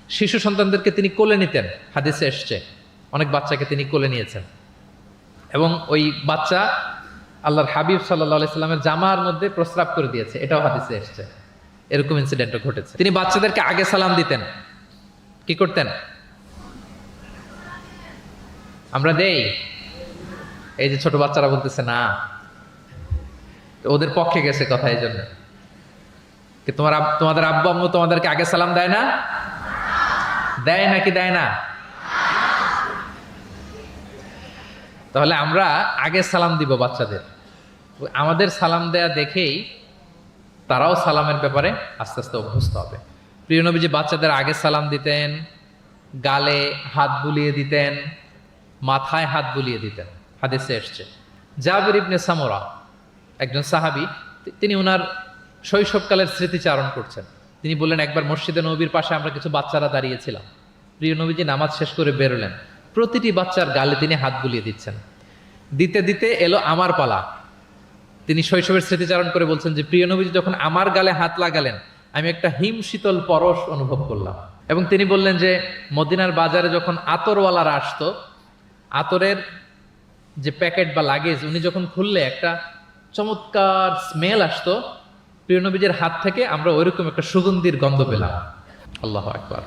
শিশু সন্তানদেরকে তিনি কোলে নিতেন, হাদিসে এসছে অনেক বাচ্চাকে তিনি কোলে নিয়েছেন, এবং ওই বাচ্চা আল্লাহর হাবিব সাল্লাল্লাহু আলাইহি সাল্লামের জামার মধ্যে প্রস্রাব করে দিয়েছে, এটাও হাদিসে এসছে। এরকম ইনসিডেন্টও ঘটেছে। তিনি বাচ্চাদেরকে আগে সালাম দিতেন। কি করতেন? আমরা দেই? এই যে ছোট বাচ্চারা বলতেছে না, ওদের পক্ষে গেছে কথা, এই জন্য কি তোমাদের আব্বু আম্মু তোমাদেরকে আগে সালাম দেয় না? দেয় নাকি দেয় না? তাহলে আমরা আগে সালাম দিব বাচ্চাদের। আমাদের সালাম দেয়া দেখেই তারাও সালামের ব্যাপারে আস্তে আস্তে অভ্যস্ত হবে। প্রিয় নবীজি বাচ্চাদের আগে সালাম দিতেন, গালে হাত বুলিয়ে দিতেন, মাথায় হাত বুলিয়ে দিতেন, হাদিসে এসছে। জাবির ইবনে সামরা একজন সাহাবী, তিনি ওনার শৈশবকালের স্মৃতিচারণ করছেন। তিনি বললেন, একবার মসজিদে নবীর পাশে আমরা কিছু বাচ্চারা দাঁড়িয়েছিলাম। প্রিয় নবীজি নামাজ শেষ করে বেরোলেন, প্রতিটি বাচ্চার গালে তিনি হাত বুলিয়ে দিচ্ছেন। দিতে দিতে এলো আমার পালা। তিনি শৈশবের স্মৃতিচারণ করে বলছেন যে প্রিয় নবীজি যখন আমার গালে হাত লাগালেন, আমি একটা হিম শীতল পরশ অনুভব করলাম। এবং তিনি বললেন যে মদিনার বাজারে যখন আতরওয়ালারা আসতো, আতরের যে প্যাকেট বা লাগেজ উনি যখন খুললে একটা চমৎকার স্মেল আসতো, প্রিয় নবীজির হাত থেকে আমরা ওইরকম একটা সুগন্ধির গন্ধ পেলাম। আল্লাহু আকবার।